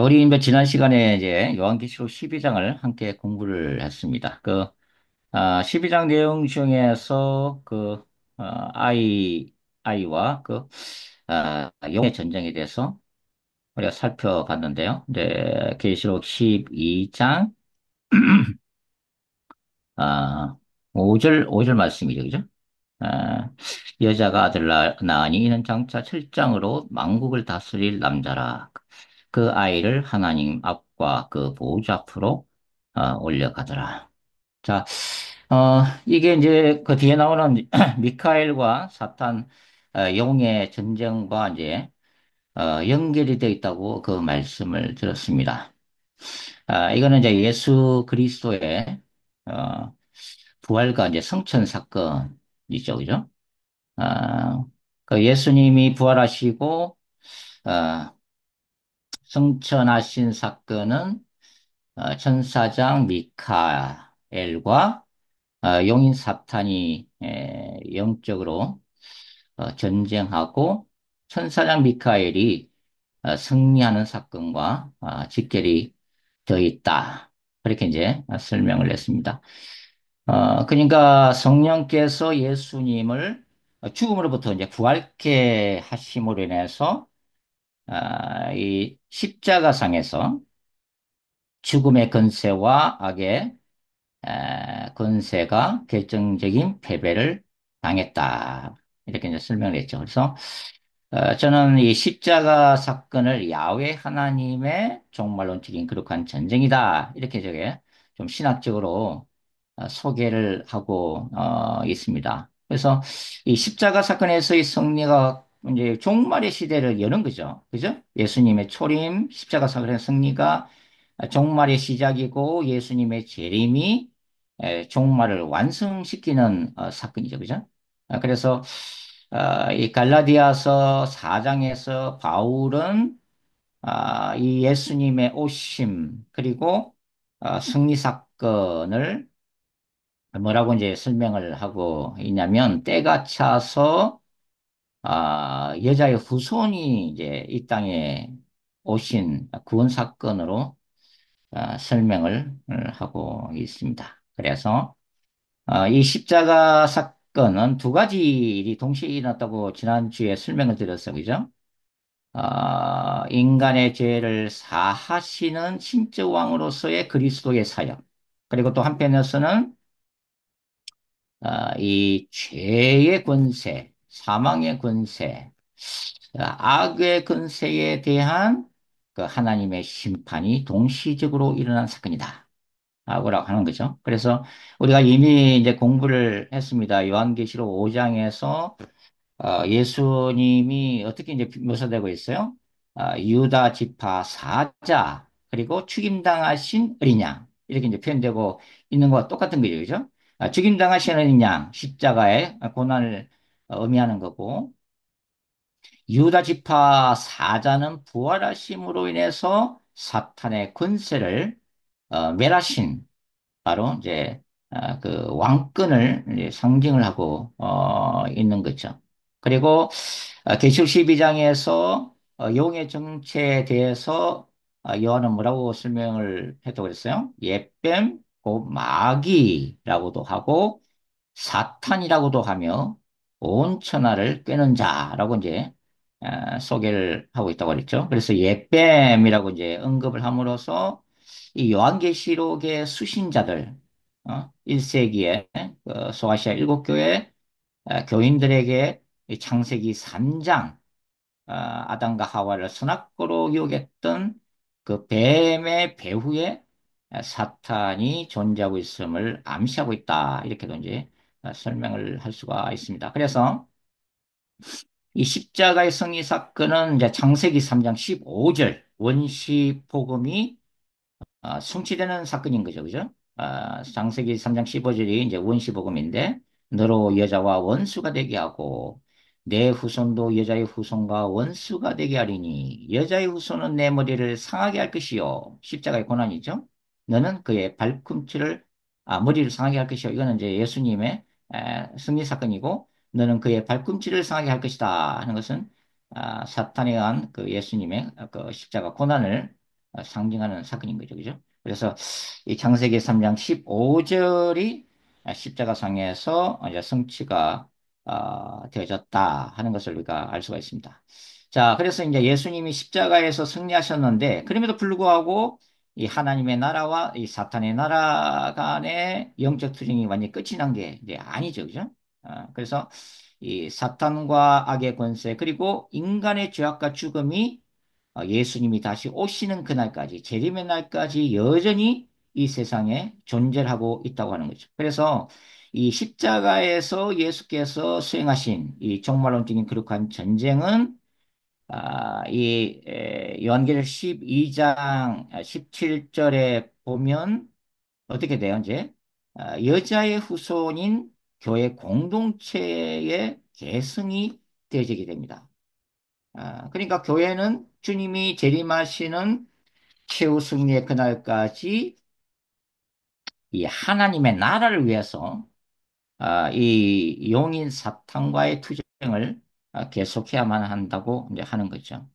자, 우리 이제 지난 시간에 이제 요한계시록 12장을 함께 공부를 했습니다. 12장 내용 중에서 아이와 용의 전쟁에 대해서 우리가 살펴봤는데요. 이제 계시록 12장, 아, 5절 말씀이죠. 그죠? 아, 여자가 아들 낳으니 이는 장차 7장으로 만국을 다스릴 남자라. 그 아이를 하나님 앞과 그 보좌 앞으로 올려가더라. 자, 이게 이제 그 뒤에 나오는 미카엘과 사탄 영의 전쟁과 이제 연결이 되어 있다고 그 말씀을 들었습니다. 이거는 이제 예수 그리스도의 어, 부활과 이제 성천 사건이죠, 그죠? 아, 그 예수님이 부활하시고 어, 승천하신 사건은 천사장 미카엘과 용인 사탄이 영적으로 전쟁하고 천사장 미카엘이 승리하는 사건과 직결이 되어 있다. 그렇게 이제 설명을 했습니다. 그러니까 성령께서 예수님을 죽음으로부터 이제 부활케 하심으로 인해서 이 십자가상에서 죽음의 권세와 악의 권세가 결정적인 패배를 당했다. 이렇게 이제 설명을 했죠. 그래서 저는 이 십자가 사건을 야훼 하나님의 종말론적인 거룩한 전쟁이다. 이렇게 저게 좀 신학적으로 소개를 하고 있습니다. 그래서 이 십자가 사건에서의 승리가 이제 종말의 시대를 여는 거죠. 그죠? 예수님의 초림, 십자가 사건의 승리가 종말의 시작이고 예수님의 재림이 종말을 완성시키는 사건이죠. 그죠? 그래서 이 갈라디아서 4장에서 바울은 이 예수님의 오심 그리고 승리 사건을 뭐라고 이제 설명을 하고 있냐면 때가 차서 여자의 후손이 이제 이 땅에 오신 구원 사건으로 설명을 하고 있습니다. 그래서 이 십자가 사건은 두 가지 일이 동시에 일어났다고 지난주에 설명을 드렸어요. 그죠? 인간의 죄를 사하시는 신적왕으로서의 그리스도의 사역. 그리고 또 한편에서는 이 죄의 권세, 사망의 권세, 악의 권세에 대한 그 하나님의 심판이 동시적으로 일어난 사건이다. 라고 하는 거죠. 그래서 우리가 이미 이제 공부를 했습니다. 요한계시록 5장에서 예수님이 어떻게 이제 묘사되고 있어요? 유다 지파 사자, 그리고 죽임당하신 어린 양. 이렇게 이제 표현되고 있는 것과 똑같은 거죠. 그죠? 죽임당하신 어린 양, 십자가의 고난을 의미하는 거고, 유다 지파 사자는 부활하심으로 인해서 사탄의 권세를 멸하신 바로 이제 그 왕권을 이제 상징을 하고 있는 거죠. 그리고 계시록 12장에서 용의 정체에 대해서 요한은 뭐라고 설명을 했다고 그랬어요? 옛뱀, 곧 마귀라고도 하고 사탄이라고도 하며 온 천하를 꿰는 자라고 이제 소개를 하고 있다고 그랬죠. 그래서 옛뱀이라고 이제 언급을 함으로써 이 요한계시록의 수신자들, 1세기에 소아시아 일곱 교회 교인들에게 이 창세기 3장 아담과 하와를 선악과로 유혹했던 그 뱀의 배후에 사탄이 존재하고 있음을 암시하고 있다. 이렇게도 이제 설명을 할 수가 있습니다. 그래서 이 십자가의 승리 사건은 이제 창세기 3장 15절 원시 복음이 성취되는 사건인 거죠. 그죠? 창세기 3장 15절이 이제 원시복음인데, 너로 여자와 원수가 되게 하고, 내 후손도 여자의 후손과 원수가 되게 하리니, 여자의 후손은 내 머리를 상하게 할 것이요. 십자가의 고난이죠. 너는 그의 머리를 상하게 할 것이요. 이거는 이제 예수님의 승리 사건이고, 너는 그의 발꿈치를 상하게 할 것이다. 하는 것은, 사탄에 의한 그 예수님의 그 십자가 고난을 상징하는 사건인 거죠. 그죠? 그래서 이 창세기 3장 15절이 십자가상에서 이제 성취가 되어졌다 하는 것을 우리가 알 수가 있습니다. 자, 그래서 이제 예수님이 십자가에서 승리하셨는데, 그럼에도 불구하고 이 하나님의 나라와 이 사탄의 나라 간의 영적 투쟁이 완전히 끝이 난 게 이제 아니죠. 그죠? 그래서 이 사탄과 악의 권세, 그리고 인간의 죄악과 죽음이 예수님이 다시 오시는 그날까지, 재림의 날까지 여전히 이 세상에 존재하고 있다고 하는 거죠. 그래서 이 십자가에서 예수께서 수행하신 이 종말론적인 거룩한 전쟁은 요한계시록 12장 17절에 보면 어떻게 돼요, 이제? 여자의 후손인 교회 공동체의 계승이 되어지게 됩니다. 그러니까 교회는 주님이 재림하시는 최후 승리의 그날까지 이 하나님의 나라를 위해서 이 용인 사탄과의 투쟁을 계속해야만 한다고 이제 하는 거죠.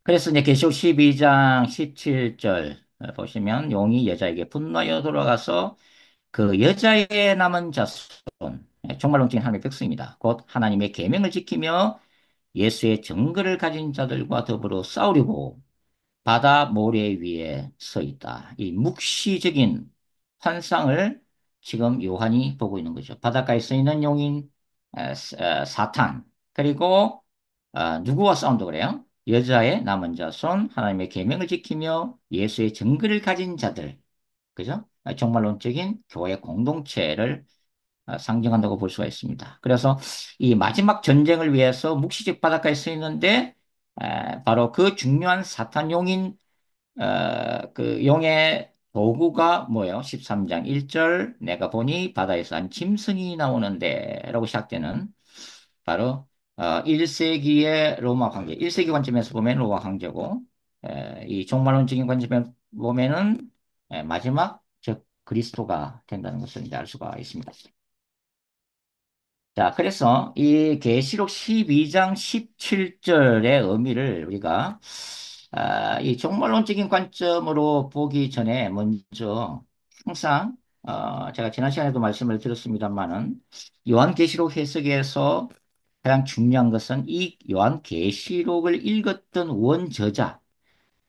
그래서 이제 계시록 12장 17절 보시면 용이 여자에게 분노하여 돌아가서 그 여자의 남은 자손, 종말론적인 하나님의 백성입니다. 곧 하나님의 계명을 지키며 예수의 증거를 가진 자들과 더불어 싸우려고 바다 모래 위에 서 있다. 이 묵시적인 환상을 지금 요한이 보고 있는 거죠. 바닷가에 서 있는 용인 사탄, 그리고 누구와 싸운다 그래요? 여자의 남은 자손, 하나님의 계명을 지키며 예수의 증거를 가진 자들, 그죠? 종말론적인 교회 공동체를 상징한다고 볼 수가 있습니다. 그래서 이 마지막 전쟁을 위해서 묵시적 바닷가에 서 있는데 바로 그 중요한 사탄 용인 그 용의 도구가 뭐예요? 13장 1절 내가 보니 바다에서 한 짐승이 나오는데 라고 시작되는 바로 1세기의 로마 황제 1세기 관점에서 보면 로마 황제고 이 종말론적인 관점에 보면은 마지막 즉 그리스도가 된다는 것을 이제 알 수가 있습니다. 자, 그래서 이 계시록 12장 17절의 의미를 우리가 이 종말론적인 관점으로 보기 전에 먼저 항상 제가 지난 시간에도 말씀을 드렸습니다만은 요한계시록 해석에서 가장 중요한 것은 이 요한계시록을 읽었던 원저자,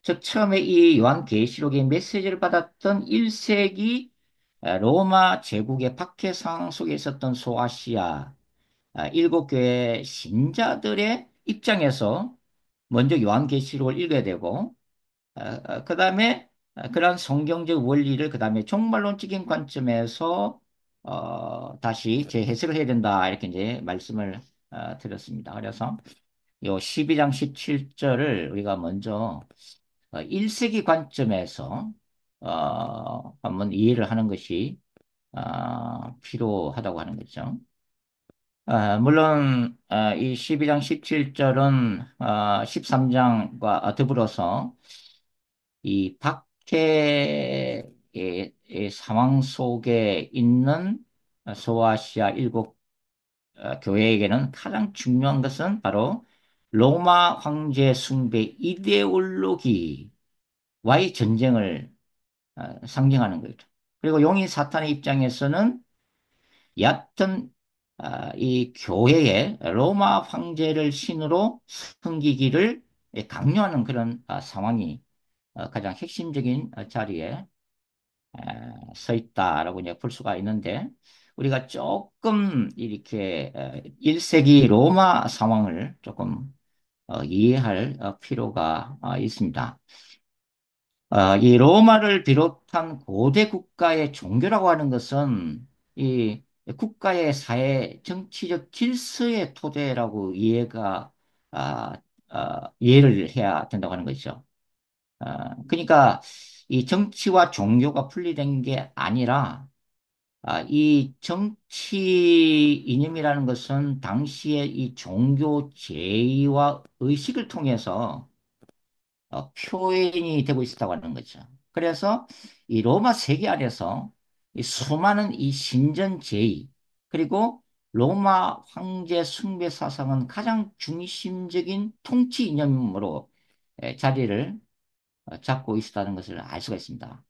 즉 처음에 이 요한계시록의 메시지를 받았던 1세기 로마 제국의 박해 상황 속에 있었던 소아시아 일곱 교회 신자들의 입장에서 먼저 요한계시록을 읽어야 되고, 그 다음에 그러한 성경적 원리를 그 다음에 종말론적인 관점에서 다시 재해석을 해야 된다 이렇게 이제 말씀을 드렸습니다. 그래서 요 12장 17절을 우리가 먼저 1세기 관점에서 한번 이해를 하는 것이 필요하다고 하는 거죠. 물론 이 12장 17절은 13장과 더불어서 이 박해의 상황 속에 있는 소아시아 일곱 교회에게는 가장 중요한 것은 바로 로마 황제 숭배 이데올로기와의 전쟁을 상징하는 거죠. 그리고 용인 사탄의 입장에서는 얕은 이 교회의 로마 황제를 신으로 섬기기를 강요하는 그런 상황이 가장 핵심적인 자리에 서 있다라고 이제 볼 수가 있는데 우리가 조금 이렇게 1세기 로마 상황을 조금 이해할 필요가 있습니다. 이 로마를 비롯한 고대 국가의 종교라고 하는 것은 이 국가의 사회 정치적 질서의 토대라고 아, 이해를 해야 된다고 하는 것이죠. 그러니까 이 정치와 종교가 분리된 게 아니라 이 정치 이념이라는 것은 당시의 이 종교 제의와 의식을 통해서 표현이 되고 있었다고 하는 거죠. 그래서 이 로마 세계 안에서 이 수많은 이 신전 제의 그리고 로마 황제 숭배 사상은 가장 중심적인 통치 이념으로 자리를 잡고 있었다는 것을 알 수가 있습니다.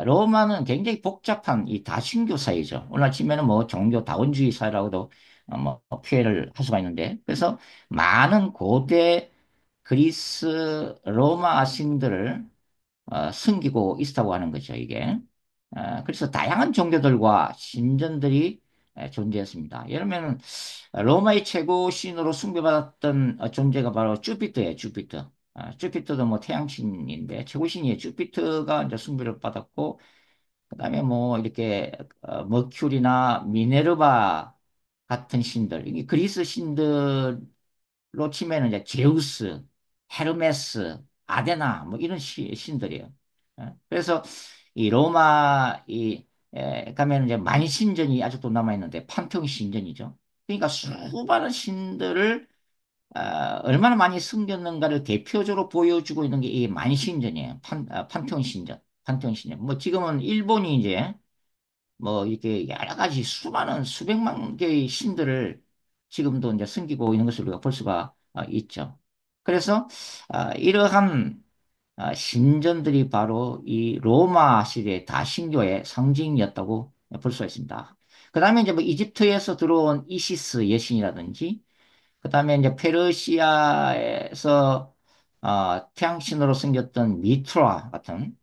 로마는 굉장히 복잡한 이 다신교 사회죠. 오늘 치면은 뭐 종교 다원주의 사회라고도 뭐 표현을 할 수가 있는데, 그래서 많은 고대 그리스 로마 신들을 숨기고 있었다고 하는 거죠, 이게. 그래서 다양한 종교들과 신전들이 존재했습니다. 예를 들면 로마의 최고 신으로 숭배받았던 존재가 바로 주피터예요, 주피터. 주피터도 뭐 태양신인데 최고 신이에요. 주피터가 이제 숭배를 받았고, 그다음에 뭐 이렇게 머큐리나 미네르바 같은 신들, 이게 그리스 신들로 치면은 이제 제우스, 헤르메스, 아데나 뭐 이런 신들이에요. 그래서 이 로마 가면 이제 만신전이 아직도 남아 있는데 판테온 신전이죠. 그러니까 수많은 신들을 얼마나 많이 숨겼는가를 대표적으로 보여주고 있는 게 이 만신전이에요. 판테온 신전. 판테온 신전. 뭐 지금은 일본이 이제 뭐 이렇게 여러 가지 수많은 수백만 개의 신들을 지금도 이제 숨기고 있는 것을 우리가 볼 수가 있죠. 그래서 이러한 신전들이 바로 이 로마 시대 다신교의 상징이었다고 볼 수가 있습니다. 그 다음에 이제 뭐 이집트에서 들어온 이시스 여신이라든지, 그 다음에 이제 페르시아에서 태양신으로 섬겼던 미트라 같은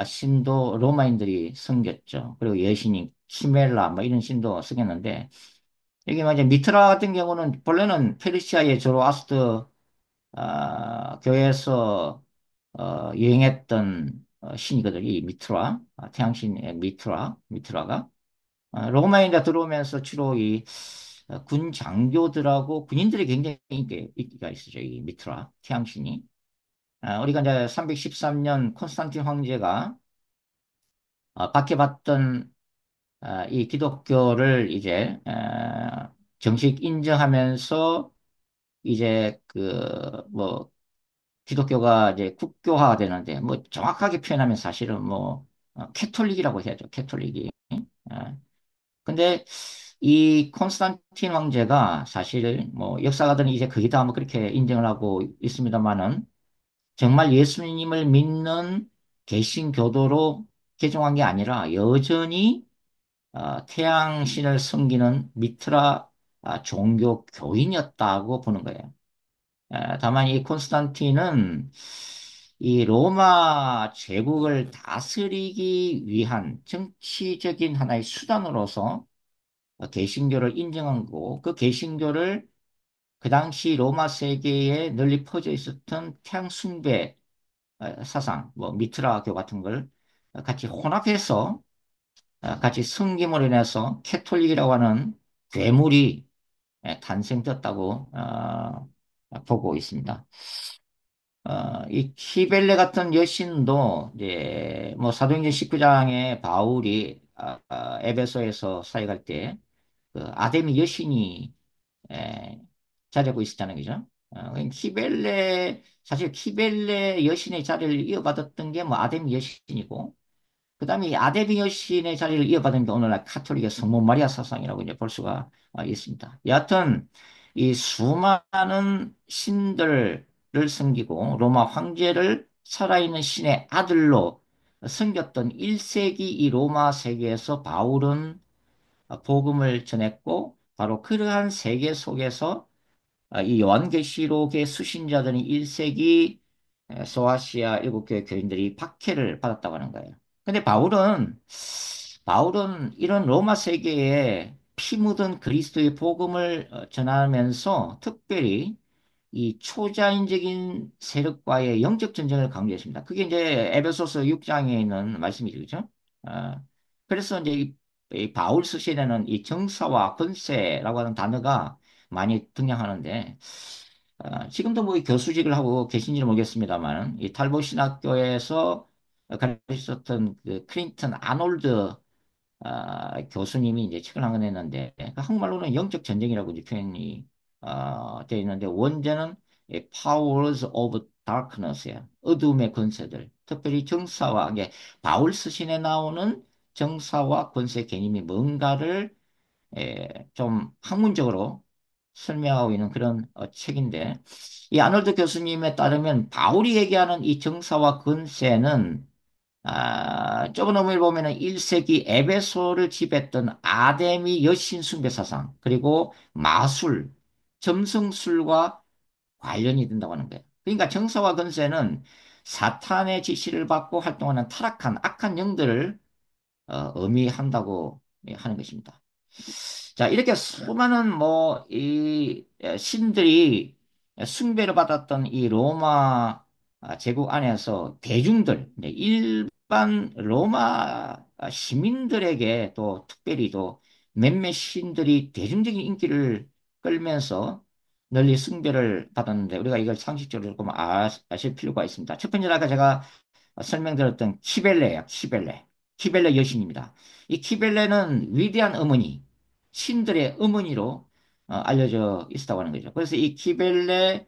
신도 로마인들이 섬겼죠. 그리고 여신이 키멜라 뭐 이런 신도 섬겼는데, 여기 뭐 이제 미트라 같은 경우는 본래는 페르시아의 조로아스터 교회에서 유행했던 신이거든요. 이 미트라, 태양신의 미트라가. 로마에 들어오면서 주로 이 군 장교들하고 군인들이 굉장히 인기가 있으죠. 이 미트라, 태양신이. 우리가 이제 313년 콘스탄틴 황제가 박해받던 이 기독교를 이제 정식 인정하면서 이제 그 뭐 기독교가 이제 국교화가 되는데, 뭐 정확하게 표현하면 사실은 뭐 캐톨릭이라고 해야죠. 캐톨릭이. 어, 근데 이 콘스탄틴 황제가 사실 뭐 역사가들은 이제 거의 다 뭐 그렇게 인정을 하고 있습니다만은, 정말 예수님을 믿는 개신교도로 개종한 게 아니라 여전히 태양신을 섬기는 미트라 종교 교인이었다고 보는 거예요. 다만 이 콘스탄틴은 이 로마 제국을 다스리기 위한 정치적인 하나의 수단으로서 개신교를 인정한 거고, 그 개신교를 그 당시 로마 세계에 널리 퍼져 있었던 태양 숭배 사상, 뭐 미트라교 같은 걸 같이 혼합해서 같이 섬김으로 인해서 캐톨릭이라고 하는 괴물이 탄생되었다고 보고 있습니다. 이 키벨레 같은 여신도 이제 뭐 사도행전 19장에 바울이 에베소에서 사역할 때 그 아데미 여신이 에, 자리하고 있었잖아요, 그죠? 사실 키벨레 여신의 자리를 이어받았던 게 뭐 아데미 여신이고, 그 다음에 이 아데미 여신의 자리를 이어받은 게 오늘날 카톨릭의 성모 마리아 사상이라고 이제 볼 수가 있습니다. 여하튼 이 수많은 신들을 섬기고 로마 황제를 살아있는 신의 아들로 섬겼던 1세기 이 로마 세계에서 바울은 복음을 전했고, 바로 그러한 세계 속에서 이 요한계시록의 수신자들인 1세기 소아시아 일곱교회 교인들이 박해를 받았다고 하는 거예요. 근데 바울은 이런 로마 세계에 피 묻은 그리스도의 복음을 전하면서 특별히 이 초자연적인 세력과의 영적 전쟁을 강조했습니다. 그게 이제 에베소서 6장에 있는 말씀이죠. 그죠? 어, 그래서 이제 이 바울 서신에는 이 정사와 권세라고 하는 단어가 많이 등장하는데, 지금도 뭐 교수직을 하고 계신지는 모르겠습니다만, 이 탈보 신학교에서 가르쳤던 그 클린턴 아놀드 교수님이 이제 책을 한 권 냈는데, 그 한국말로는 영적 전쟁이라고 이제 표현이 되어 있는데, 원제는 이 Powers of Darkness예요. 어둠의 권세들. 특별히 정사와 이게 바울 서신에 나오는 정사와 권세 개념이 뭔가를 좀 학문적으로 설명하고 있는 그런 책인데, 이 아놀드 교수님에 따르면 바울이 얘기하는 이 정사와 권세는 좁은 의미를 보면은 1세기 에베소를 지배했던 아데미 여신 숭배 사상, 그리고 마술, 점성술과 관련이 된다고 하는 거예요. 그러니까 정사와 권세는 사탄의 지시를 받고 활동하는 타락한 악한 영들을 의미한다고 하는 것입니다. 자, 이렇게 수많은 이 신들이 숭배를 받았던 이 로마 제국 안에서 대중들, 이제 일반 로마 시민들에게 또 특별히 또 몇몇 신들이 대중적인 인기를 끌면서 널리 숭배를 받았는데, 우리가 이걸 상식적으로 조금 아실 필요가 있습니다. 첫 번째로 아까 제가 설명드렸던 키벨레예요. 키벨레. 키벨레 여신입니다. 이 키벨레는 위대한 어머니, 신들의 어머니로 알려져 있었다고 하는 거죠. 그래서 이 키벨레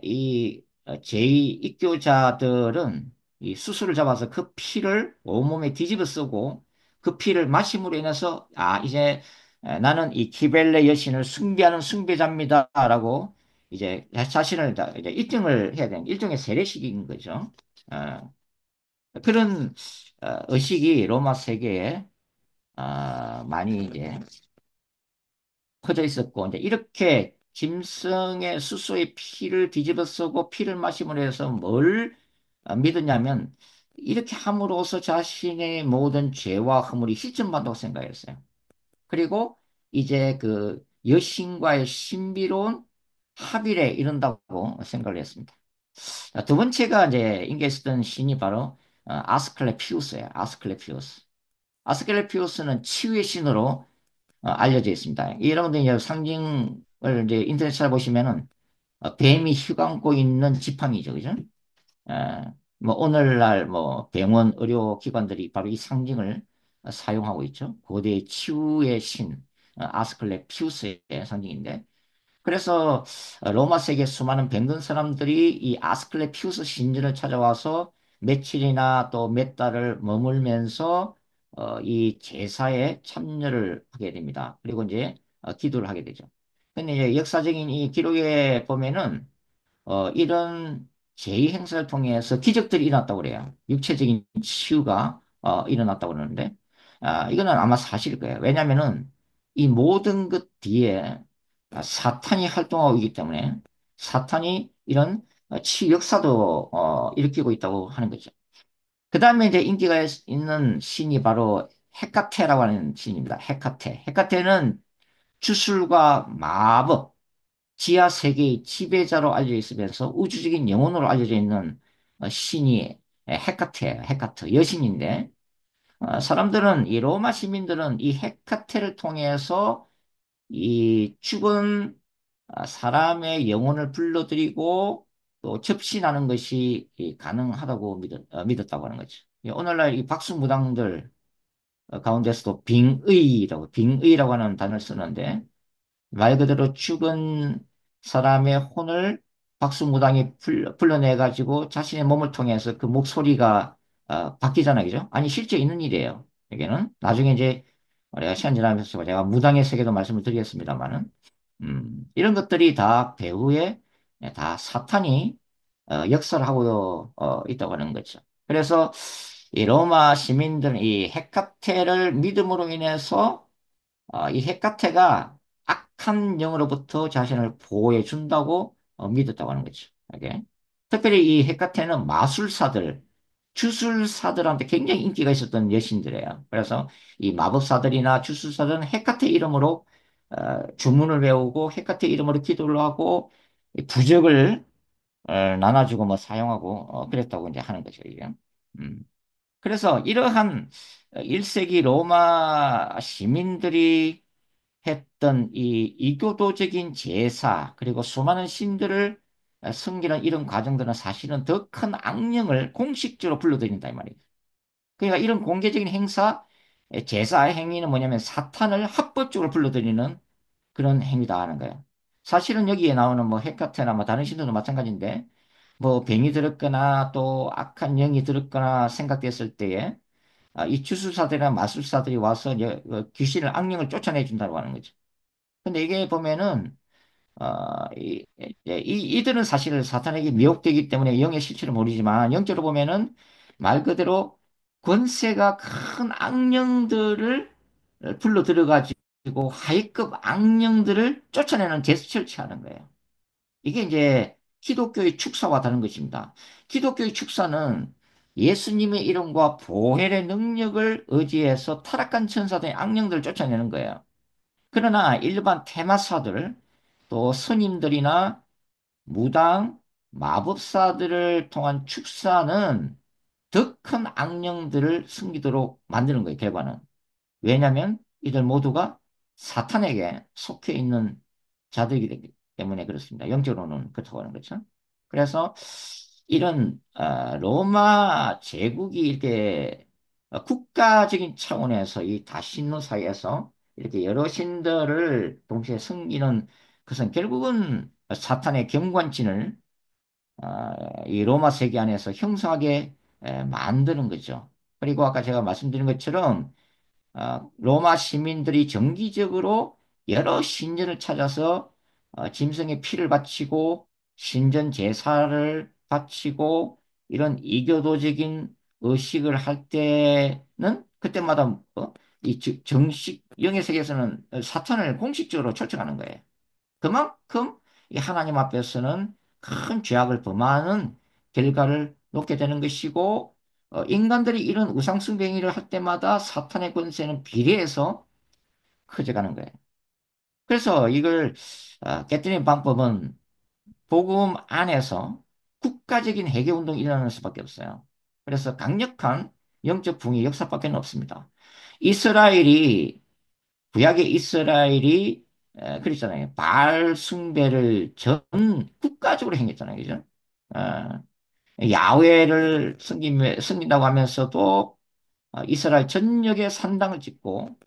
이 제이 입교자들은 이 수술을 잡아서 그 피를 온몸에 뒤집어 쓰고 그 피를 마심으로 인해서 이제 나는 이 키벨레 여신을 숭배하는 숭배자입니다라고 이제 자신을 다 이제 입증을 해야 되는 일종의 세례식인 거죠. 어, 그런 의식이 로마 세계에 많이 이제 퍼져 있었고, 이제 이렇게 짐승의 수소의 피를 뒤집어 쓰고 피를 마심으로 해서 뭘 믿었냐면, 이렇게 함으로써 자신의 모든 죄와 허물이 씻음받다고 생각했어요. 그리고 이제 그 여신과의 신비로운 합일에 이른다고 생각을 했습니다. 자, 두 번째가 이제 인기에 있었던 신이 바로 아스클레피우스예요. 아스클레피우스. 아스클레피우스는 치유의 신으로 알려져 있습니다. 여러분들 이제 상징을 이제 인터넷 찾아보시면은 뱀이 휘감고 있는 지팡이죠, 그죠? 어, 오늘날 병원 의료기관들이 바로 이 상징을 사용하고 있죠. 고대 치유의 신 아스클레피우스의 상징인데, 그래서 로마 세계 수많은 병든 사람들이 이 아스클레피우스 신전을 찾아와서 며칠이나 또 몇 달을 머물면서 이 제사에 참여를 하게 됩니다. 그리고 이제 기도를 하게 되죠. 근데 이제 역사적인 이 기록에 보면은 이런 제의 행사를 통해서 기적들이 일어났다고 그래요. 육체적인 치유가 일어났다고 그러는데, 이거는 아마 사실일 거예요. 왜냐면은 이 모든 것 뒤에 사탄이 활동하고 있기 때문에 사탄이 이런 치유 역사도 일으키고 있다고 하는 거죠. 그 다음에 이제 인기가 있는 신이 바로 헤카테라고 하는 신입니다. 헤카테. 헤카테는 주술과 마법, 지하 세계의 지배자로 알려져 있으면서 우주적인 영혼으로 알려져 있는 신이 헤카테예요. 헤카트 여신인데, 사람들은 이 로마 시민들은 이 헤카테를 통해서 이 죽은 사람의 영혼을 불러들이고 또 접신하는 것이 가능하다고 믿었다고 하는 거죠. 오늘날 이 박수무당들 가운데서도 빙의라고 하는 단어를 쓰는데, 말 그대로 죽은 사람의 혼을 박수무당이 불러내가지고 자신의 몸을 통해서 그 목소리가 바뀌잖아요. 그죠? 아니, 실제 있는 일이에요. 여기는. 나중에 이제 우리가 시간 지나면서 제가 무당의 세계도 말씀을 드리겠습니다만은, 이런 것들이 다 배후에 다 사탄이 역사를 하고 있다고 하는 거죠. 그래서 이 로마 시민들은 이 헤카테를 믿음으로 인해서 이 헤카테가 악한 영으로부터 자신을 보호해 준다고 믿었다고 하는 거죠. 이게 특별히 이 헤카테는 마술사들, 주술사들한테 굉장히 인기가 있었던 여신들이에요. 그래서 이 마법사들이나 주술사들은 헤카테 이름으로 주문을 외우고 헤카테 이름으로 기도를 하고 이 부적을 나눠주고 사용하고 그랬다고 이제 하는 거죠, 이게. 음. 그래서 이러한 1세기 로마 시민들이 했던 이 이교도적인 제사, 그리고 수많은 신들을 섬기는 이런 과정들은 사실은 더 큰 악령을 공식적으로 불러들인다 이 말이에요. 그러니까 이런 공개적인 행사, 제사 행위는 뭐냐면 사탄을 합법적으로 불러들이는 그런 행위다 하는 거예요. 사실은 여기에 나오는 헤카테나 다른 신들도 마찬가지인데, 병이 들었거나 또 악한 영이 들었거나 생각됐을 때에 이 주술사들이나 마술사들이 와서 이제 귀신을 악령을 쫓아내 준다고 하는 거죠. 근데 이게 보면은 이들은 사실 사탄에게 미혹되기 때문에 영의 실체를 모르지만 영적으로 보면은 말 그대로 권세가 큰 악령들을 불러 들어가지고 하이급 악령들을 쫓아내는 제스처를 취하는 거예요. 이게 이제 기독교의 축사와 다른 것입니다. 기독교의 축사는 예수님의 이름과 보혈의 능력을 의지해서 타락한 천사들의 악령들을 쫓아내는 거예요. 그러나 일반 테마사들, 또 스님들이나 무당, 마법사들을 통한 축사는 더 큰 악령들을 숨기도록 만드는 거예요, 결과는. 왜냐하면 이들 모두가 사탄에게 속해 있는 자들이기 때문에 그렇습니다. 영적으로는 그렇다고 하는 거죠. 그래서 이런 로마 제국이 이렇게 국가적인 차원에서 이 다신노 사이에서 이렇게 여러 신들을 동시에 섬기는 것은 결국은 사탄의 경관진을 이 로마 세계 안에서 형성하게 만드는 거죠. 그리고 아까 제가 말씀드린 것처럼 로마 시민들이 정기적으로 여러 신전을 찾아서 짐승의 피를 바치고 신전 제사를 바치고 이런 이교도적인 의식을 할 때는 그때마다 이 정식 영의 세계에서는 사탄을 공식적으로 초청하는 거예요. 그만큼 이 하나님 앞에서는 큰 죄악을 범하는 결과를 놓게 되는 것이고 인간들이 이런 우상숭배행위를 할 때마다 사탄의 권세는 비례해서 커져가는 거예요. 그래서 이걸 깨뜨리는 방법은 복음 안에서 국가적인 회개 운동이 일어나는 수밖에 없어요. 그래서 강력한 영적 붕의 역사밖에 없습니다. 이스라엘이 구약의 이스라엘이 그랬잖아요. 바알 숭배를 전 국가적으로 행했잖아요. 그죠? 어, 야훼를 섬긴다고 하면서도 이스라엘 전역에 산당을 짓고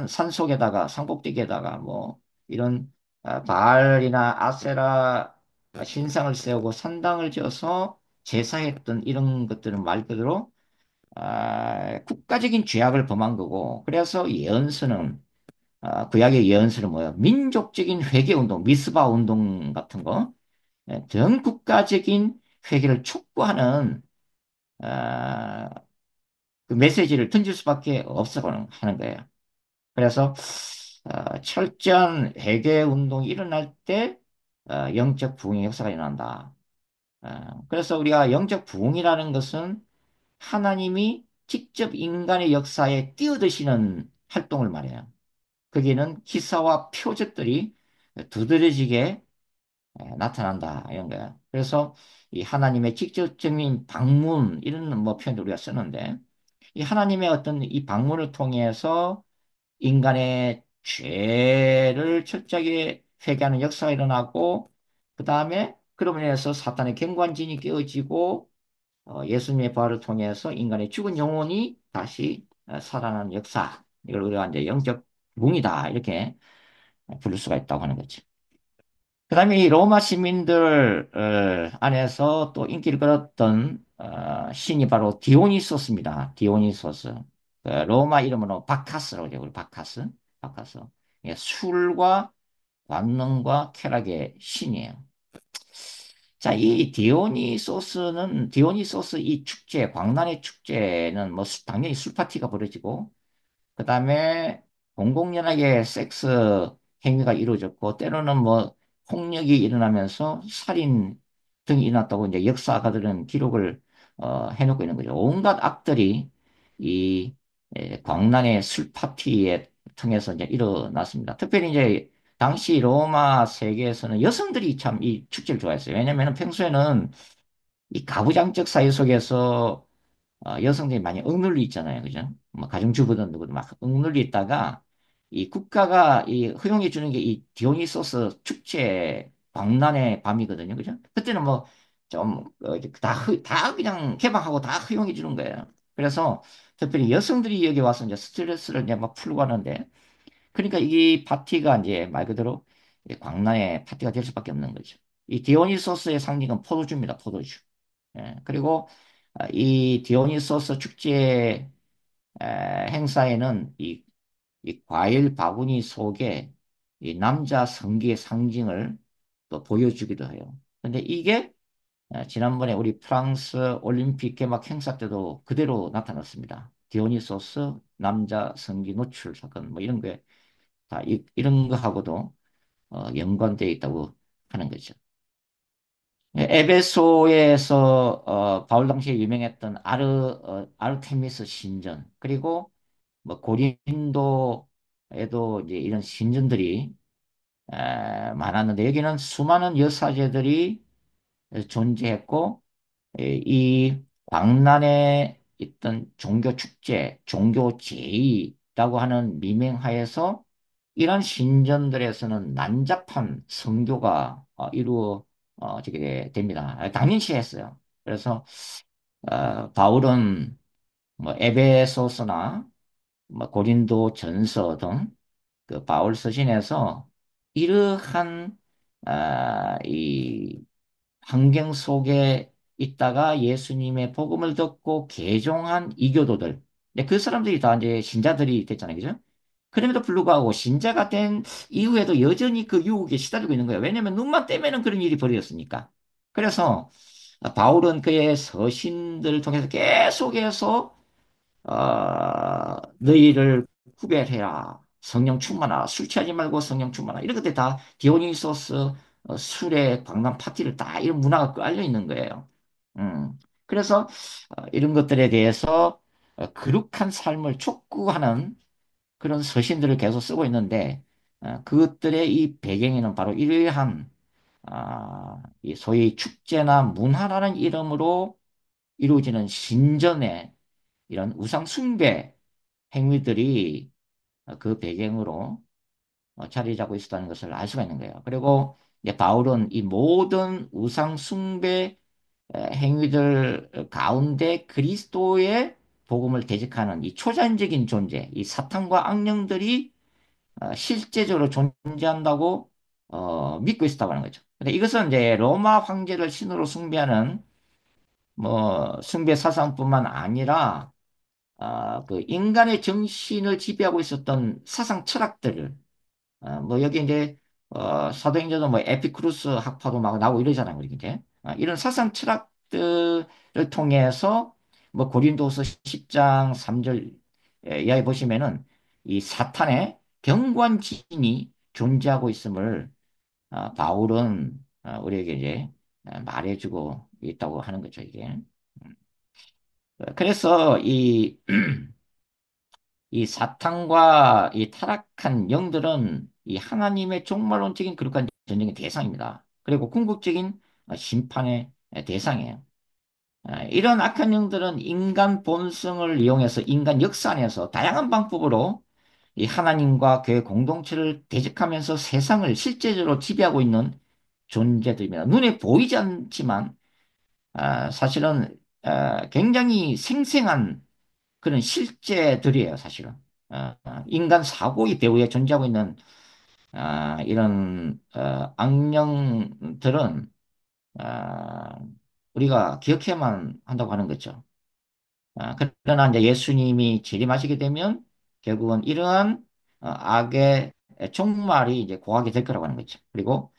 산속에다가 산꼭대기에다가 뭐 이런 바알이나 아세라 신상을 세우고 산당을 지어서 제사했던 이런 것들은 말 그대로 국가적인 죄악을 범한 거고 그래서 예언서는 구약의 예언서는 뭐예요? 민족적인 회개 운동, 미스바 운동 같은 거, 전 국가적인 회개를 촉구하는 아, 그 메시지를 던질 수밖에 없어 하는 거예요. 그래서 철저한 회개 운동이 일어날 때 영적 부흥의 역사가 일어난다. 그래서 우리가 영적 부흥이라는 것은 하나님이 직접 인간의 역사에 뛰어드시는 활동을 말해요. 거기는 기사와 표적들이 두드러지게 나타난다 이런 거야. 그래서 이 하나님의 직접적인 방문 이런 뭐 표현도 우리가 쓰는데 이 하나님의 어떤 이 방문을 통해서 인간의 죄를 철저하게 회개하는 역사가 일어나고 그 다음에 그로 인해서 사탄의 경관진이 깨어지고 예수님의 부활을 통해서 인간의 죽은 영혼이 다시 살아나는 역사 이걸 우리가 이제 영적 붕이다 이렇게 부를 수가 있다고 하는 거죠. 그다음에 이 로마 시민들 안에서 또 인기를 끌었던 신이 바로 디오니소스입니다. 디오니소스. 로마 이름으로 바카스라고 해요. 우리 바카스. 바카스. 예, 술과 관능과 쾌락의 신이에요. 자, 이 디오니소스 이 축제, 광란의 축제는 뭐 당연히 술 파티가 벌어지고 그 다음에 공공연하게 섹스 행위가 이루어졌고, 때로는 뭐 폭력이 일어나면서 살인 등이 일어났다고 이제 역사가들은 기록을 해놓고 있는 거죠. 온갖 악들이 이 광란의 술 파티에 통해서 이제 일어났습니다. 특별히 이제 당시 로마 세계에서는 여성들이 참 이 축제를 좋아했어요. 왜냐하면 평소에는 이 가부장적 사회 속에서 여성들이 많이 억눌려 있잖아요. 그죠? 뭐 가정주부든 누구든 막 억눌려 있다가 이 국가가 이 허용해 주는 게 이 디오니소스 축제 광란의 밤이거든요. 그죠? 그때는 뭐 좀 다 그냥 개방하고 다 허용해 주는 거예요. 그래서 특별히 여성들이 여기 와서 이제 스트레스를 이제 막 풀고 하는데 그러니까 이 파티가 이제 말 그대로 이 광란의 파티가 될 수밖에 없는 거죠. 이 디오니소스의 상징은 포도주입니다. 포도주. 예, 그리고 이 디오니소스 축제 행사에는 이 과일 바구니 속에 이 남자 성기의 상징을 또 보여주기도 해요. 근데 이게 지난번에 우리 프랑스 올림픽 개막 행사 때도 그대로 나타났습니다. 디오니소스 남자 성기 노출 사건 뭐 이런 게 다 이런 거하고도 연관되어 있다고 하는 거죠. 에베소에서 바울 당시에 유명했던 아르테미스 신전 그리고 뭐 고린도에도 이제 이런 신전들이 많았는데 여기는 수많은 여사제들이 존재했고 이 광란에 있던 종교 축제, 종교 제의라고 하는 미명하에서 이런 신전들에서는 난잡한 성교가 이루어지게 됩니다. 당연시 했어요. 그래서 바울은 뭐 에베소서나 뭐 고린도 전서 등 그 바울 서신에서 이러한 이 환경 속에 있다가 예수님의 복음을 듣고 개종한 이교도들. 근데 그 사람들이 다 이제 신자들이 됐잖아요. 그죠? 그럼에도 불구하고 신자가 된 이후에도 여전히 그 유혹에 시달리고 있는 거예요. 왜냐하면 눈만 떼면은 그런 일이 벌어졌으니까. 그래서 바울은 그의 서신들을 통해서 계속해서 너희를 구별해라. 성령 충만하라. 술 취하지 말고 성령 충만하라. 이런 것들 다 디오니소스 술에 관광 파티를 다 이런 문화가 깔려 있는 거예요. 그래서 이런 것들에 대해서 거룩한 삶을 촉구하는 그런 서신들을 계속 쓰고 있는데 그것들의 이 배경에는 바로 이러한 이 소위 축제나 문화라는 이름으로 이루어지는 신전의 이런 우상 숭배 행위들이 그 배경으로 자리 잡고 있었다는 것을 알 수가 있는 거예요. 그리고 이제 바울은 이 모든 우상 숭배 행위들 가운데 그리스도의 복음을 대적하는 이 초자연적인 존재, 이 사탄과 악령들이 실제적으로 존재한다고 믿고 있었다고 하는 거죠. 근데 이것은 이제 로마 황제를 신으로 숭배하는 뭐 숭배 사상뿐만 아니라 그 인간의 정신을 지배하고 있었던 사상 철학들, 뭐 여기 이제 사도행전도 뭐 에피쿠루스 학파도 막 나오고 이러잖아요, 우리 이제 이런 사상 철학들을 통해서 뭐 고린도서 10장 3절 이하에 보시면은 이 사탄의 경관진이 존재하고 있음을 바울은 우리에게 이제 말해주고 있다고 하는 거죠, 이게. 그래서 이 사탄과 이 타락한 영들은 이 하나님의 종말론적인 거룩한 전쟁의 대상입니다. 그리고 궁극적인 심판의 대상이에요. 이런 악한 영들은 인간 본성을 이용해서 인간 역사 안에서 다양한 방법으로 이 하나님과 교회 공동체를 대적하면서 세상을 실제적으로 지배하고 있는 존재들입니다. 눈에 보이지 않지만 사실은 굉장히 생생한 그런 실제들이에요, 사실은. 인간 사고의 배후에 존재하고 있는 이런 악령들은 아, 우리가 기억해야만 한다고 하는 거죠. 그러나 이제 예수님이 재림하시게 되면 결국은 이러한 악의 종말이 이제 고하게 될 거라고 하는 거죠. 그리고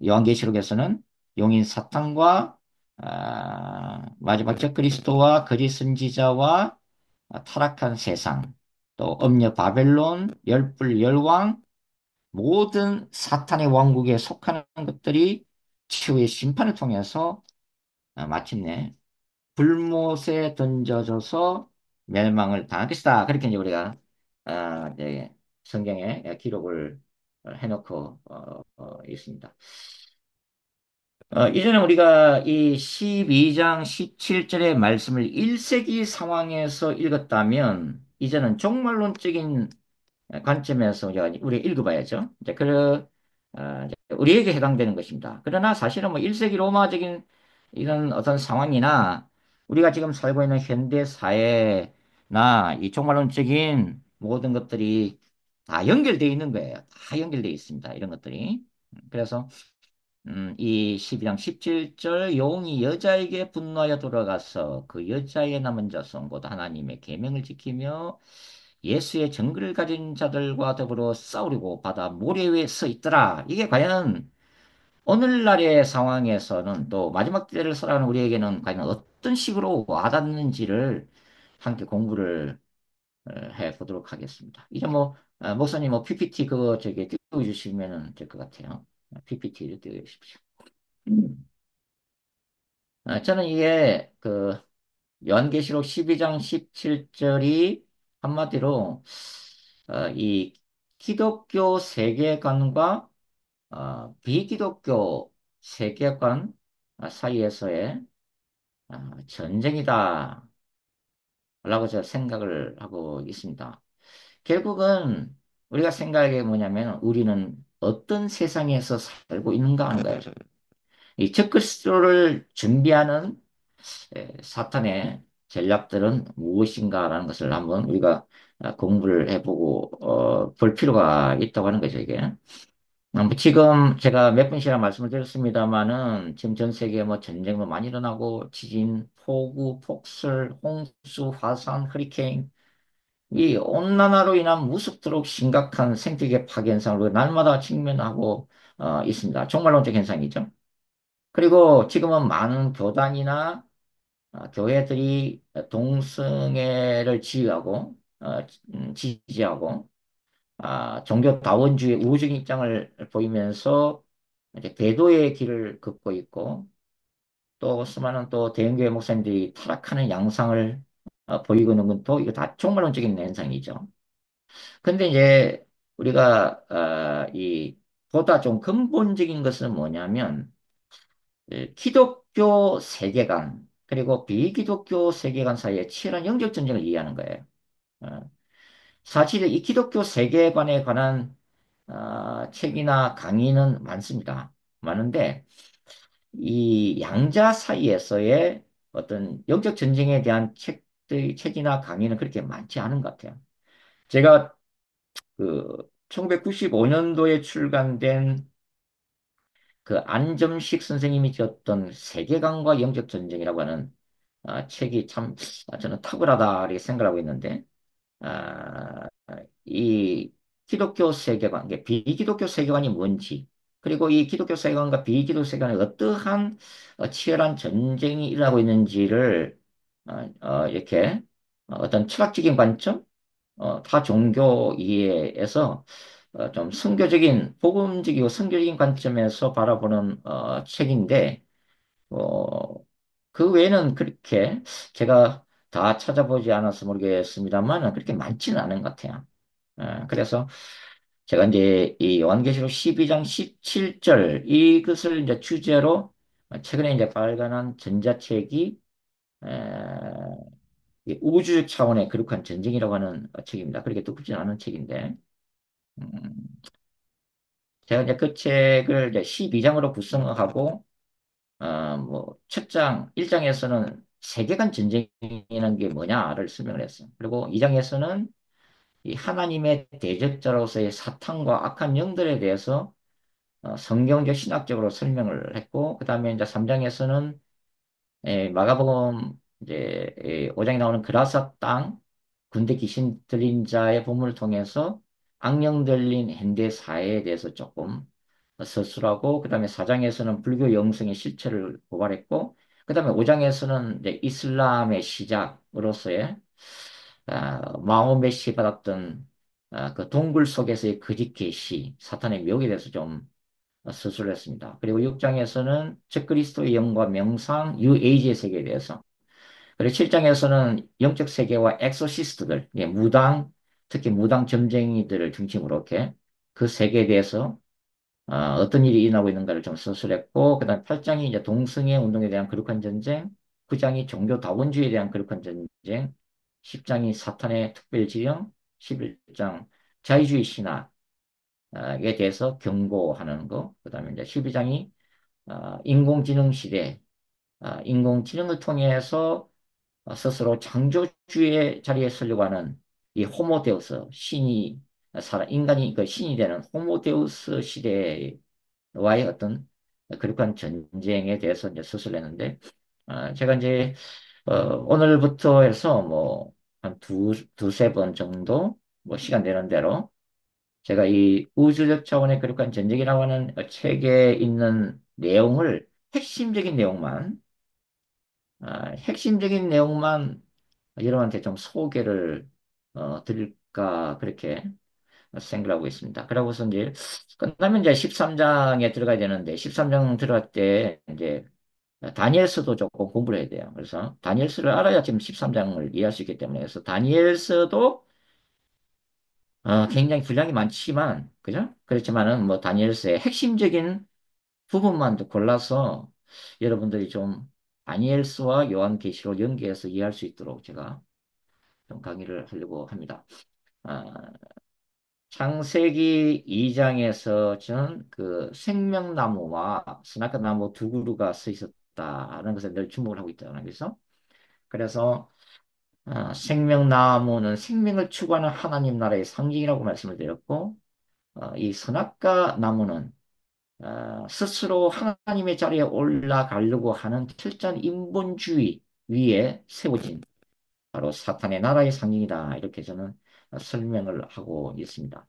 요한계시록에서는 용인 사탄과 마지막 적 그리스도와 거짓 선지자와 타락한 세상, 또 엄녀 바벨론, 열불 열왕, 모든 사탄의 왕국에 속하는 것들이 최후의 심판을 통해서 마침내 불못에 던져져서 멸망을 당할 것이다. 그렇게 이제 우리가 이제 성경에 기록을 해놓고 있습니다. 이전에 우리가 이 12장 17절의 말씀을 1세기 상황에서 읽었다면, 이제는 종말론적인 관점에서 우리가 읽어봐야죠. 이제 이제 우리에게 해당되는 것입니다. 그러나 사실은 뭐 1세기 로마적인 이런 어떤 상황이나 우리가 지금 살고 있는 현대 사회나 이 종말론적인 모든 것들이 다 연결되어 있는 거예요. 다 연결되어 있습니다. 이런 것들이. 그래서 이 12장 17절 용이 여자에게 분노하여 돌아가서 그 여자의 남은 자손 곧 하나님의 계명을 지키며 예수의 정글을 가진 자들과 더불어 싸우려고 바다 모래 위에 서 있더라. 이게 과연 오늘날의 상황에서는 또 마지막 때를 살아가는 우리에게는 과연 어떤 식으로 와닿는지를 함께 공부를 해 보도록 하겠습니다. 이제 뭐 목사님 뭐 PPT 그거 저기 띄워주시면 될 것 같아요. PPT를 띄워주십시오. 음. 저는 이게 그 요한계시록 12장 17절이 한마디로 이 기독교 세계관과 비기독교 세계관 사이에서의 전쟁이다라고 제가 생각을 하고 있습니다. 결국은 우리가 생각하게 뭐냐면 우리는 어떤 세상에서 살고 있는가 하는 거예요. 이 적그리스도를 준비하는 사탄의 전략들은 무엇인가라는 것을 한번 우리가 공부를 해보고 볼 필요가 있다고 하는 거죠, 이게. 뭐 지금 제가 몇 번씩이나 말씀을 드렸습니다마는 지금 전 세계에 뭐 전쟁도 많이 일어나고 지진, 폭우, 폭설, 홍수, 화산, 허리케인 이 온난화로 인한 무섭도록 심각한 생태계 파괴 현상으로 날마다 직면하고 있습니다. 종말론적 현상이죠. 그리고 지금은 많은 교단이나 교회들이 동성애를 지지하고 지지하고 종교 다원주의 우호적인 입장을 보이면서 이제 배도의 길을 걷고 있고 또 수많은 또 대형교회 목사님들이 타락하는 양상을 보이고 있는 건 또 이거 다 종말론적인 현상이죠. 근데 이제 우리가 이 보다 좀 근본적인 것은 뭐냐면 기독교 세계관 그리고 비기독교 세계관 사이의 치열한 영적 전쟁을 이해하는 거예요. 어, 사실 이 기독교 세계관에 관한 책이나 강의는 많습니다. 많은데 이 양자 사이에서의 어떤 영적 전쟁에 대한 책이나 강의는 그렇게 많지 않은 것 같아요. 제가 그 1995년도에 출간된 그 안점식 선생님이 지었던 세계관과 영적 전쟁이라고 하는 책이 참 저는 탁월하다 이렇게 생각하고 있는데 아, 이 기독교 세계관, 이게 비기독교 세계관이 뭔지, 그리고 이 기독교 세계관과 비기독교 세계관에 어떠한 치열한 전쟁이 일어나고 있는지를 이렇게 어떤 철학적인 관점, 타 종교 이해에서 좀 선교적인, 복음적이고 선교적인 관점에서 바라보는 책인데, 어, 그 외에는 그렇게 제가 다 찾아보지 않아서 모르겠습니다만 그렇게 많지는 않은 것 같아요. 그래서 제가 이제 이 요한계시록 12장 17절 이것을 이제 주제로 최근에 이제 발간한 전자책이 이 우주적 차원의 거룩한 전쟁이라고 하는 책입니다. 그렇게 뜻깊지 않은 책인데 음, 제가 이제 그 책을 이제 12장으로 구성하고 뭐, 첫 장, 1장에서는 세계관 전쟁이라는 게 뭐냐를 설명을 했어요. 그리고 2장에서는 이 하나님의 대적자로서의 사탄과 악한 영들에 대해서 성경적 신학적으로 설명을 했고, 그 다음에 이제 3장에서는 마가복음 이제 5장에 나오는 그라사 땅 군대 귀신 들린 자의 본문을 통해서 악령 들린 현대 사회에 대해서 조금 서술하고 그다음에 4장에서는 불교 영성의 실체를 고발했고 그다음에 5장에서는 이제 이슬람의 시작으로서의 마호메시 받았던 그 동굴 속에서의 거짓 계시 사탄의 묘에 대해서 좀 서술을 했습니다. 그리고 6장에서는 적그리스도의 영과 명상, 뉴에이지의 세계에 대해서 그리고 7장에서는 영적 세계와 엑소시스트들, 예, 무당, 특히 무당 점쟁이들을 중심으로 이렇게 그 세계에 대해서 어떤 일이 일어나고 있는가를 좀 서술했고, 그 다음 8장이 이제 동성애 운동에 대한 거룩한 전쟁, 9장이 종교 다원주의에 대한 거룩한 전쟁, 10장이 사탄의 특별 지령, 11장 자유주의 신학에 대해서 경고하는 거, 그 다음에 이제 12장이 인공지능 시대, 인공지능을 통해서 스스로 창조주의 자리에 서려고 하는 이 호모데우스, 신이 인간이 그 신이 되는 호모데우스 시대의 와의 어떤 그러한 전쟁에 대해서 이제 서술을 했는데, 제가 이제, 오늘부터 해서 뭐, 한 두세 번 정도, 뭐, 시간 되는 대로, 제가 이 우주적 차원의 그릇한 전쟁이라고 하는 책에 있는 내용을, 핵심적인 내용만, 핵심적인 내용만 여러분한테 좀 소개를, 드릴까, 그렇게 생각하고 있습니다. 그러고서 이제, 끝나면 이제 13장에 들어가야 되는데, 13장 들어갈 때, 이제, 다니엘서도 조금 공부를 해야 돼요. 그래서 다니엘서를 알아야 지금 13장을 이해할 수 있기 때문에, 그래서 다니엘서도 굉장히 분량이 많지만, 그죠? 그렇지만은 뭐 다니엘서의 핵심적인 부분만 좀 골라서 여러분들이 좀 다니엘서와 요한계시록 연계해서 이해할 수 있도록 제가 좀 강의를 하려고 합니다. 아, 창세기 2장에서 저는 그 생명나무와 스나크나무 두 그루가 서 있었다는 것에 늘 주목을 하고 있잖아요. 그래서 생명나무는 생명을 추구하는 하나님 나라의 상징이라고 말씀을 드렸고, 이 선악과 나무는 스스로 하나님의 자리에 올라가려고 하는 철저한 인본주의 위에 세워진 바로 사탄의 나라의 상징이다. 이렇게 저는 설명을 하고 있습니다.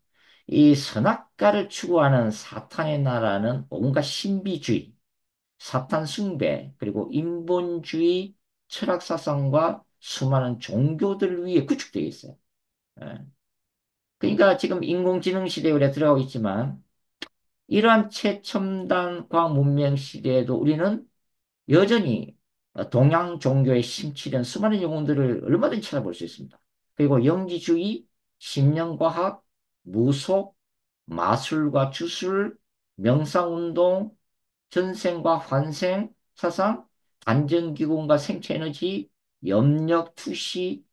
이 선악과를 추구하는 사탄의 나라는 온갖 신비주의, 사탄 숭배, 그리고 인본주의 철학사상과 수많은 종교들 위에 구축되어 있어요. 예. 그러니까 지금 인공지능 시대에 우리가 들어가고 있지만 이러한 최첨단 과학 문명 시대에도 우리는 여전히 동양 종교에 심취된 수많은 영혼들을 얼마든지 찾아볼 수 있습니다. 그리고 영지주의, 심령과학, 무속, 마술과 주술, 명상운동, 전생과 환생, 사상, 안전기공과 생체에너지, 염력, 투시,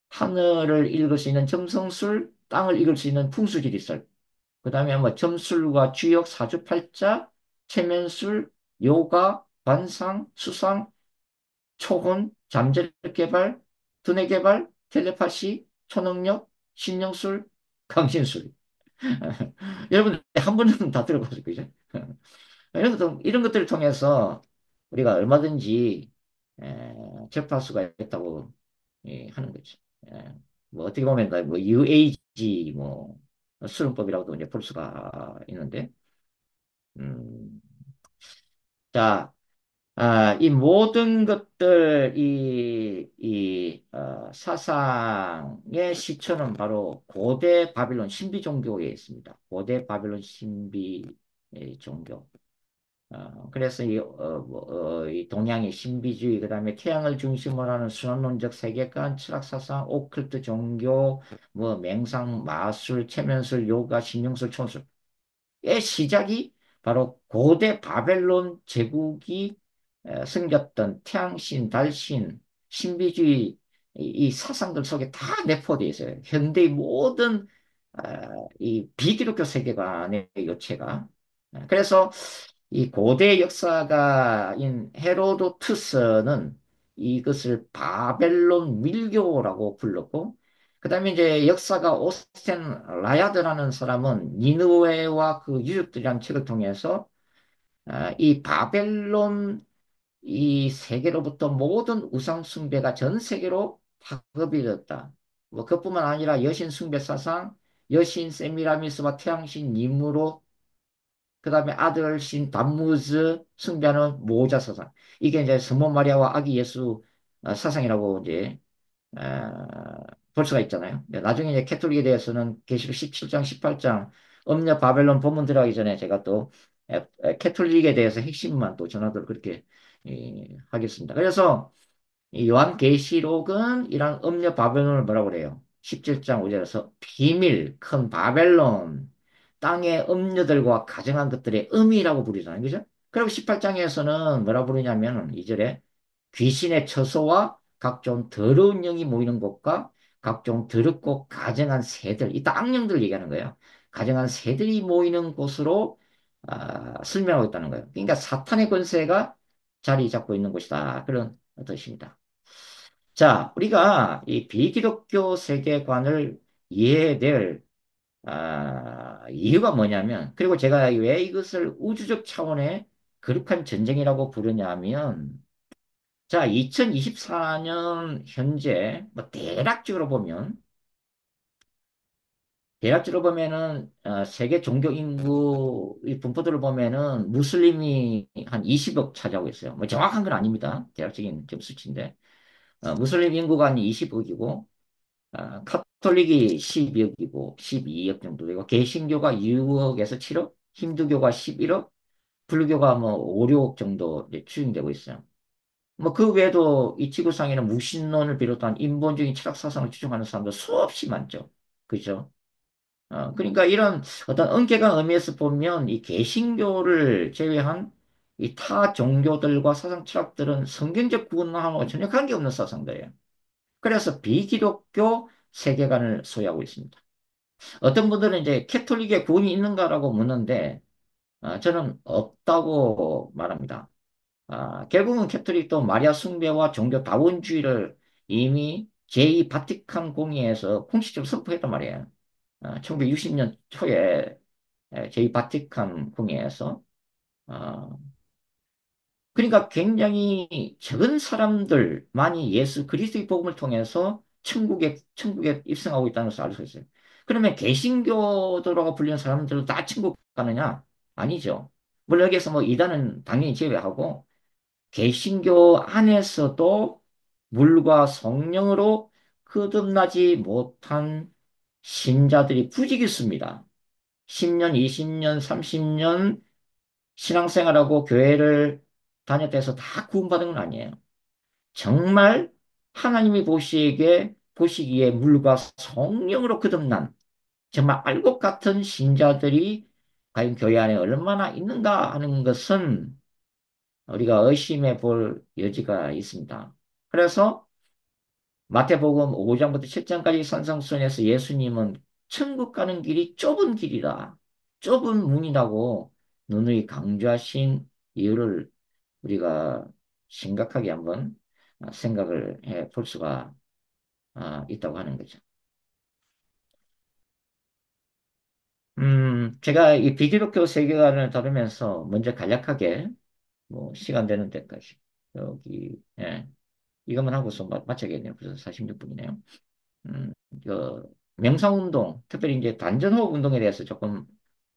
하늘을 읽을 수 있는 점성술, 땅을 읽을 수 있는 풍수지리설, 그 다음에 뭐 점술과 주역, 사주팔자, 체면술, 요가, 관상, 수상, 초혼, 잠재력 개발, 두뇌 개발, 텔레파시, 초능력, 신령술, 강신술. 여러분 한 번은 다 들어봤을 거죠? 이런 것들을 통해서 우리가 얼마든지 접할 수가 있다고 하는 거죠. 뭐 어떻게 보면 뭐 UAG 뭐 수련법이라고도 이제 볼 수가 있는데, 음, 자, 이 모든 것들, 사상의 시초는 바로 고대 바빌론 신비 종교에 있습니다. 고대 바빌론 신비 종교. 그래서 이 동양의 신비주의, 그 다음에 태양을 중심으로 하는 순환론적 세계관, 철학사상, 오컬트 종교, 뭐 맹상, 마술, 체면술, 요가, 신령술, 촌술. 의 시작이 바로 고대 바벨론 제국이 섬겼던 태양신, 달신, 신비주의 이 사상들 속에 다 내포되어 있어요. 현대의 모든 이 비기독교 세계관의 요체가. 그래서 이 고대 역사가인 헤로도투스는 이것을 바벨론 밀교라고 불렀고, 그 다음에 이제 역사가 오스텐 라야드라는 사람은 니느웨와 그 유적들이라는 책을 통해서 이 바벨론 이 세계로부터 모든 우상 숭배가 전 세계로 파급이 되었다. 뭐 그뿐만 아니라 여신 숭배 사상, 여신 세미라미스와 태양신 니무로, 그 다음에 아들 신 담무즈 숭배하는 모자 사상. 이게 이제 성모 마리아와 아기 예수 사상이라고 이제 볼 수가 있잖아요. 나중에 이제 캐톨릭에 대해서는 계시록 17장, 18장 음녀 바벨론 본문 들어가기 전에 제가 또 캐톨릭에 대해서 핵심만 또 전하도록 그렇게 하겠습니다. 그래서 이 요한계시록은 이런 음녀 바벨론을 뭐라고 그래요? 17장 5절에서 비밀, 큰 바벨론, 땅의 음녀들과 가정한 것들의 음이라고 부르잖아요. 그죠? 그리고 18장에서는 뭐라 부르냐면 2절에 귀신의 처소와 각종 더러운 영이 모이는 곳과 각종 더럽고 가증한 새들, 이따 악령들 얘기하는 거예요. 가증한 새들이 모이는 곳으로 설명하고 있다는 거예요. 그러니까 사탄의 권세가 자리 잡고 있는 곳이다. 그런 뜻입니다. 자, 우리가 이 비기독교 세계관을 이해될 이유가 뭐냐면, 그리고 제가 왜 이것을 우주적 차원의 거룩한 전쟁이라고 부르냐면, 자, 2024년 현재 뭐 대략적으로 보면은 세계 종교 인구의 분포들을 보면은 무슬림이 한 20억 차지하고 있어요. 뭐 정확한 건 아닙니다. 대략적인 좀 수치인데 무슬림 인구가 한 20억이고 카톨릭이 12억이고 12억 정도 되고 개신교가 6억에서 7억, 힌두교가 11억, 불교가 뭐 5, 6억 정도 이제 추정되고 있어요. 뭐 그 외에도 이 지구상에는 무신론을 비롯한 인본주의 철학 사상을 추종하는 사람도 수없이 많죠. 그죠? 그러니까 이런 어떤 은폐가 의미에서 보면 이 개신교를 제외한 이 타 종교들과 사상 철학들은 성경적 구원하고 전혀 관계없는 사상들이에요. 그래서 비기독교 세계관을 소유하고 있습니다. 어떤 분들은 이제 캐톨릭에 구원이 있는가라고 묻는데 저는 없다고 말합니다. 결국은 캐톨릭도 마리아 숭배와 종교 다원주의를 이미 제2 바티칸 공의에서 공식적으로 선포했단 말이에요. 1960년 초에 제2 바티칸 공의에서 그러니까 굉장히 적은 사람들만이 예수 그리스도의 복음을 통해서 천국에 입성하고 있다는 것을 알 수 있어요. 그러면 개신교도라고 불리는 사람들도 다 천국 가느냐? 아니죠. 물론 여기에서 뭐 이단은 당연히 제외하고 개신교 안에서도 물과 성령으로 거듭나지 못한 신자들이 부지기 있습니다. 10년, 20년, 30년 신앙생활하고 교회를 다녔다 해서 다 구원받은 건 아니에요. 정말 하나님이 보시기에 물과 성령으로 거듭난 정말 알곡 같은 신자들이 과연 교회 안에 얼마나 있는가 하는 것은 우리가 의심해 볼 여지가 있습니다. 그래서 마태복음 5장부터 7장까지 산상수훈에서 예수님은 천국 가는 길이 좁은 길이다. 좁은 문이라고 누누이 강조하신 이유를 우리가 심각하게 한번 생각을 해 볼 수가 있다고 하는 거죠. 제가 이 비기독교 세계관을 다루면서 먼저 간략하게 뭐 시간 되는 데까지 여기 예, 이것만 하고서 마쳐야겠네요. 그래서 46분이네요. 음, 그 명상운동, 특별히 이제 단전호흡 운동에 대해서 조금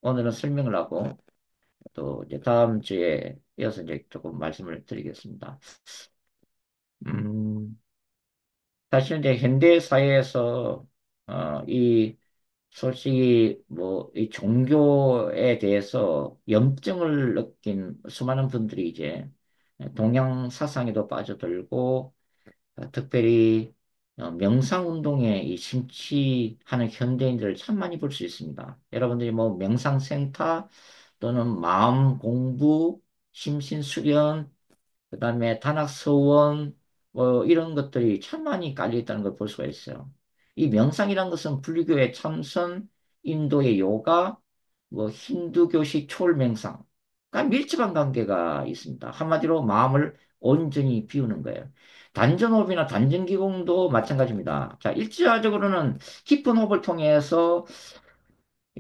오늘은 설명을 하고 또 이제 다음 주에 이어서 이제 조금 말씀을 드리겠습니다. 음, 사실 이제 현대 사회에서 이 솔직히 뭐 이 종교에 대해서 염증을 느낀 수많은 분들이 이제 동양 사상에도 빠져들고 특별히 명상 운동에 이 심취하는 현대인들을 참 많이 볼 수 있습니다. 여러분들이 뭐 명상센터 또는 마음 공부, 심신 수련, 그다음에 단학서원 뭐 이런 것들이 참 많이 깔려 있다는 걸 볼 수가 있어요. 이 명상이란 것은 불교의 참선, 인도의 요가, 뭐 힌두교식 초월명상과 밀접한 관계가 있습니다. 한마디로 마음을 온전히 비우는 거예요. 단전호흡이나 단전기공도 마찬가지입니다. 자, 일차적으로는 깊은 호흡을 통해서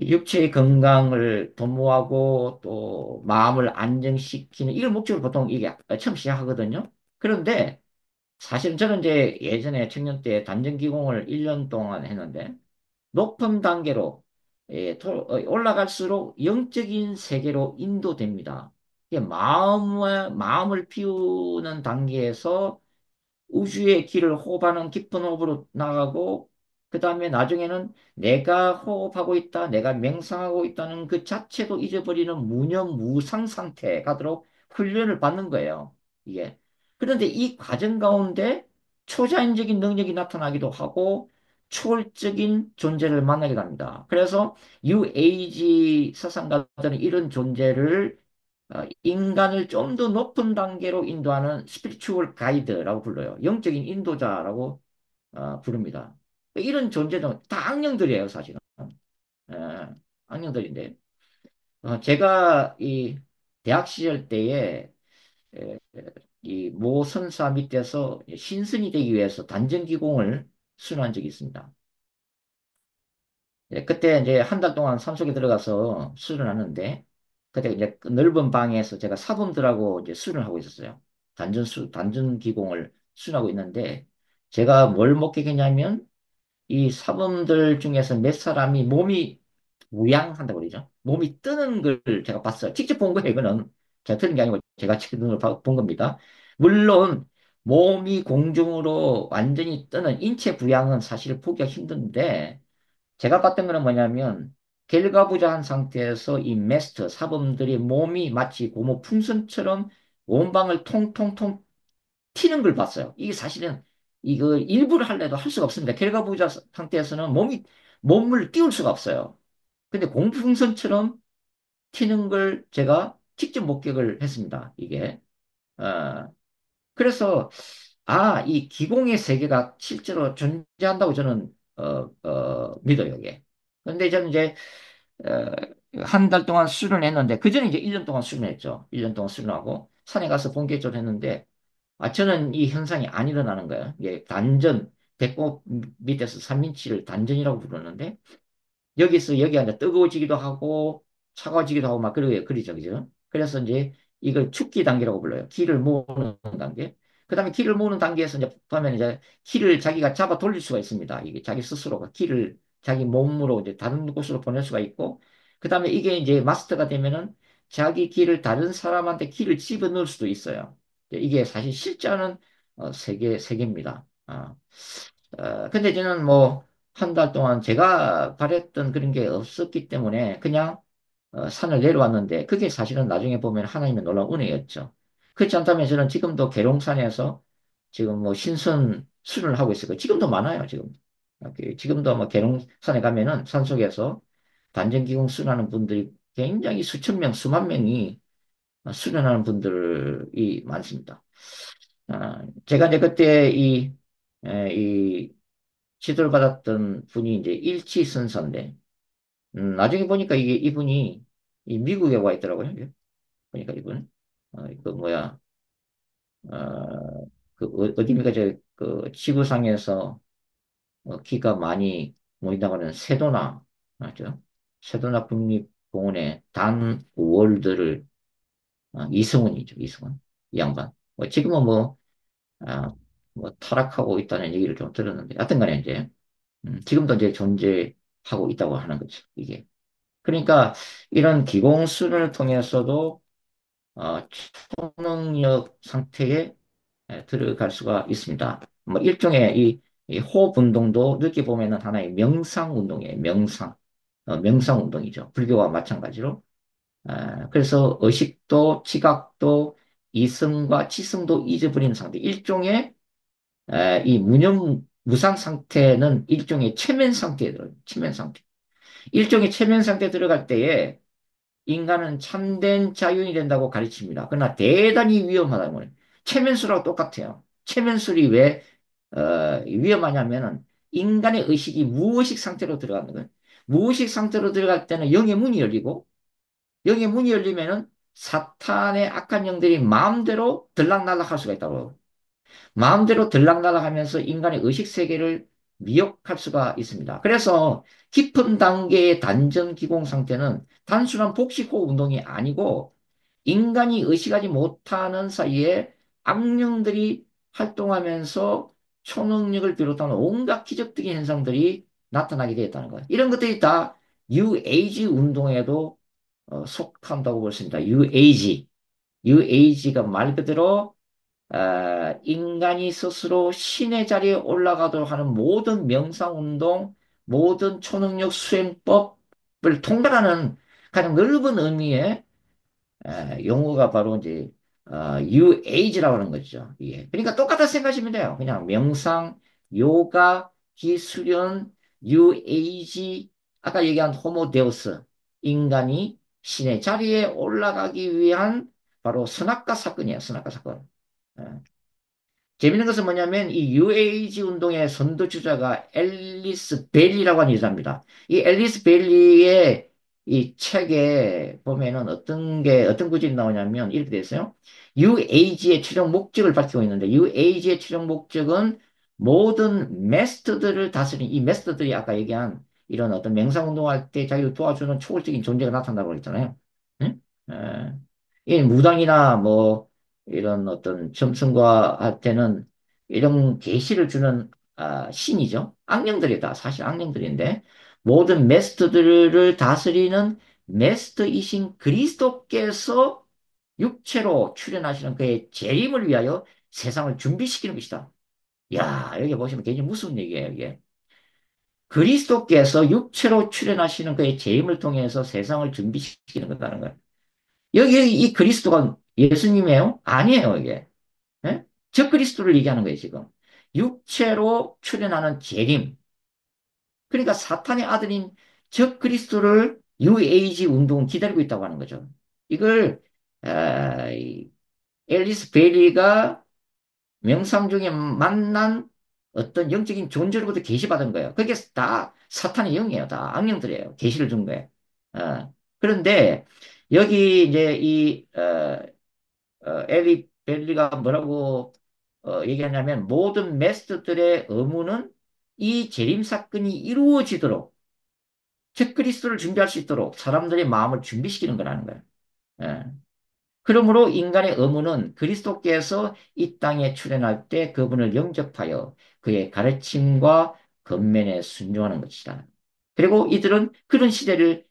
육체의 건강을 도모하고 또 마음을 안정시키는 이걸 목적으로 보통 이게 처음 시작하거든요. 그런데 사실 저는 이제 예전에 청년 때 단전기공을 1년 동안 했는데 높은 단계로 올라갈수록 영적인 세계로 인도됩니다. 이게 마음을 피우는 단계에서 우주의 길을 호흡하는 깊은 호흡으로 나가고, 그 다음에 나중에는 내가 호흡하고 있다, 내가 맹상하고 있다는 그 자체도 잊어버리는 무념무상 상태에 가도록 훈련을 받는 거예요. 이게. 그런데 이 과정 가운데 초자연적인 능력이 나타나기도 하고, 초월적인 존재를 만나게 됩니다. 그래서 UAG 사상가들은 이런 존재를 인간을 좀 더 높은 단계로 인도하는 스피리추얼 가이드라고 불러요. 영적인 인도자라고 부릅니다. 이런 존재는 다 악령들이에요, 사실은. 에, 악령들인데. 제가 이 대학 시절 때에 에, 이모 선사 밑에서 신선이 되기 위해서 단전기공을 수련한 적이 있습니다. 그때 이제 한 달 동안 산속에 들어가서 수련하는데, 그때 이제 그 넓은 방에서 제가 사범들하고 이제 수련을 하고 있었어요. 단전 기공을 수행하고 있는데, 제가 뭘 목격했냐면, 이 사범들 중에서 몇 사람이 몸이 우양한다고 그러죠. 몸이 뜨는 걸 제가 봤어요. 직접 본 거예요, 이거는. 제가 들은 게 아니고 제가 직접 눈으로 본 겁니다. 물론, 몸이 공중으로 완전히 뜨는 인체 부양은 사실 보기가 힘든데, 제가 봤던 거는 뭐냐면, 결과부자한 상태에서 이 메스터, 사범들의 몸이 마치 고무 풍선처럼 원방을 통통통 튀는 걸 봤어요. 이게 사실은 이거 일부러 할래도 할 수가 없습니다. 결과부자 상태에서는 몸을 띄울 수가 없어요. 근데 공풍선처럼 튀는 걸 제가 직접 목격을 했습니다. 이게. 어, 그래서, 이 기공의 세계가 실제로 존재한다고 저는, 믿어요, 이게. 근데 저는 이제, 한 달 동안 수련을 했는데, 그전에 이제 1년 동안 수련했죠. 1년 동안 수련하고, 산에 가서 본격적으로 했는데, 저는 이 현상이 안 일어나는 거예요. 이게 단전, 배꼽 밑에서 삼인치를 단전이라고 부르는데, 여기서 여기 앉아 뜨거워지기도 하고 차가워지기도 하고 막 그러죠, 그죠? 그래서 이제 이걸 축기 단계라고 불러요. 기를 모으는 단계. 그다음에 기를 모으는 단계에서 이제 보면 이제 기를 자기가 잡아 돌릴 수가 있습니다. 이게 자기 스스로가 기를 자기 몸으로 이제 다른 곳으로 보낼 수가 있고, 그다음에 이게 이제 마스터가 되면은 자기 기를 다른 사람한테 기를 집어넣을 수도 있어요. 이게 사실 실제는 세계입니다. 근데 저는 뭐, 한 달 동안 제가 바랬던 그런 게 없었기 때문에 그냥 산을 내려왔는데 그게 사실은 나중에 보면 하나님의 놀라운 은혜였죠. 그렇지 않다면 저는 지금도 계룡산에서 지금 뭐 신선 수련을 하고 있어요. 지금도 많아요, 지금. 지금도 뭐 계룡산에 가면은 산속에서 단전기공 수련하는 분들이 굉장히 수천 명, 수만 명이 수련하는 분들이 많습니다. 제가 이제 그때 이 지도를 받았던 분이 이제 일치선사인데, 나중에 보니까 이분이 이 미국에 와 있더라고요. 이게. 보니까 이분, 그 뭐야, 어디입니까? 그 지구상에서 기가 많이 모인다고 하는 세도나, 맞죠? 세도나 국립공원의 단 월드를, 이승훈이죠, 이승훈. 이 양반. 지금은 아, 뭐 타락하고 있다는 얘기를 좀 들었는데, 하여튼 간에 이제, 지금도 이제 존재하고 있다고 하는 거죠, 이게. 그러니까 이런 기공술을 통해서도 초능력 상태에 들어갈 수가 있습니다. 뭐 일종의 이 호흡 운동도 늦게 보면은 하나의 명상 운동이에요. 명상 운동이죠. 불교와 마찬가지로. 그래서 의식도, 지각도, 이성과 치성도 잊어버리는 상태. 일종의 이 무상 상태는 일종의 최면 상태에 들어요. 최면 상태. 일종의 최면 상태에 들어갈 때에 인간은 참된 자연이 된다고 가르칩니다. 그러나 대단히 위험하다는 거예요. 최면술하고 똑같아요. 최면술이 왜 위험하냐면은 인간의 의식이 무의식 상태로 들어가는 거예요. 무의식 상태로 들어갈 때는 영의 문이 열리고, 영의 문이 열리면은 사탄의 악한 영들이 마음대로 들락날락할 수가 있다고. 마음대로 들락날락하면서 인간의 의식 세계를 미혹할 수가 있습니다. 그래서 깊은 단계의 단전 기공 상태는 단순한 복식호흡 운동이 아니고 인간이 의식하지 못하는 사이에 악령들이 활동하면서 초능력을 비롯한 온갖 기적적인 현상들이 나타나게 되었다는 거예요. 이런 것들이 다 뉴에이지 운동에도 속한다고 볼 수 있습니다. 뉴에이지. 뉴에이지가 말 그대로 인간이 스스로 신의 자리에 올라가도록 하는 모든 명상운동, 모든 초능력 수행법을 통달하는 가장 넓은 의미의 용어가 바로 이제 New Age라고 하는 거죠. 예. 그러니까 똑같다 생각하시면 돼요. 그냥 명상, 요가, 기술련, New Age, 아까 얘기한 호모데우스, 인간이 신의 자리에 올라가기 위한 바로 선악과 사건이에요. 선악과 사건. 예. 재밌는 것은 뭐냐면 이 UAG 운동의 선두주자가 앨리스 벨리라고 하는 여자입니다. 이 앨리스 벨리의 이 책에 보면은 어떤 구절이 나오냐면 이렇게 돼 있어요. UAG의 최종 목적을 밝히고 있는데 UAG의 최종 목적은 모든 메스터들을 다스리는 이 메스터들이 아까 얘기한 이런 어떤 명상 운동할 때 자기를 도와주는 초월적인 존재가 나타난다고 그랬잖아요. 응? 이 무당이나 뭐 이런 어떤 점성과한테는 이런 계시를 주는 신이죠. 악령들이다. 사실 악령들인데 모든 메스터들을 다스리는 메스터이신 그리스도께서 육체로 출현하시는 그의 재림을 위하여 세상을 준비시키는 것이다. 야, 여기 보시면 굉장히 무서운 얘기예요, 이게. 그리스도께서 육체로 출현하시는 그의 재림을 통해서 세상을 준비시키는 거다는 거예요. 여기 이 그리스도가 예수님이에요? 아니에요, 이게. 예? 저 그리스도를 얘기하는 거예요, 지금. 육체로 출현하는 재림. 그러니까 사탄의 아들인 저 그리스도를 뉴에이지 운동은 기다리고 있다고 하는 거죠. 이걸 이 앨리스 베일리가 명상 중에 만난 어떤 영적인 존재로부터 계시받은 거예요. 그게 다 사탄의 영이에요. 다 악령들이에요. 계시를 준 거예요. 그런데 여기 이제 엘리 벨리가 뭐라고 얘기하냐면 모든 메스터들의 의무는 이 재림 사건이 이루어지도록 즉 그리스도를 준비할 수 있도록 사람들의 마음을 준비시키는 거라는 거예요. 예. 그러므로 인간의 의무는 그리스도께서 이 땅에 출현할 때 그분을 영접하여 그의 가르침과 권면에 순종하는 것이다. 그리고 이들은 그런 시대를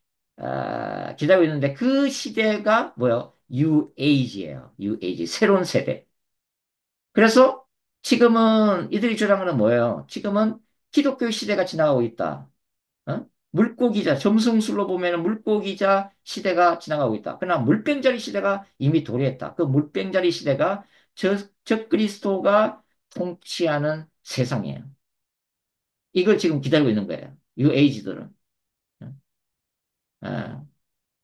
기다리고 있는데 그 시대가 뭐요? 뉴 에이지예요. 뉴 에이지, 새로운 세대. 그래서 지금은 이들이 주장하는 뭐예요? 지금은 기독교 시대가 지나가고 있다. 어? 물고기자, 점성술로 보면 물고기자 시대가 지나가고 있다. 그러나 물병자리 시대가 이미 도래했다. 그 물병자리 시대가 그리스도가 통치하는 세상이에요. 이걸 지금 기다리고 있는 거예요. 유에이지들은.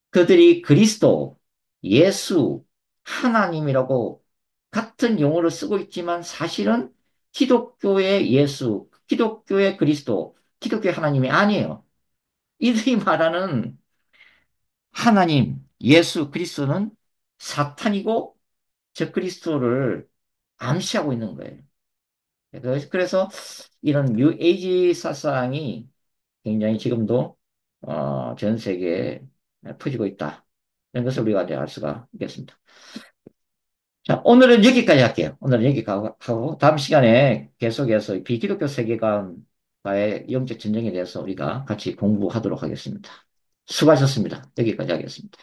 그들이 그리스도, 예수, 하나님이라고 같은 용어를 쓰고 있지만 사실은 기독교의 예수, 기독교의 그리스도, 기독교의 하나님이 아니에요. 이들이 말하는 하나님, 예수 그리스도는 사탄이고 저 그리스도를 암시하고 있는 거예요. 그래서 이런 뉴에이지 사상이 굉장히 지금도 전 세계에 퍼지고 있다. 이런 것을 우리가 이제 알 수가 있겠습니다. 자, 오늘은 여기까지 할게요. 오늘은 여기까지 하고 다음 시간에 계속해서 비기독교 세계관과의 영적 전쟁에 대해서 우리가 같이 공부하도록 하겠습니다. 수고하셨습니다. 여기까지 하겠습니다.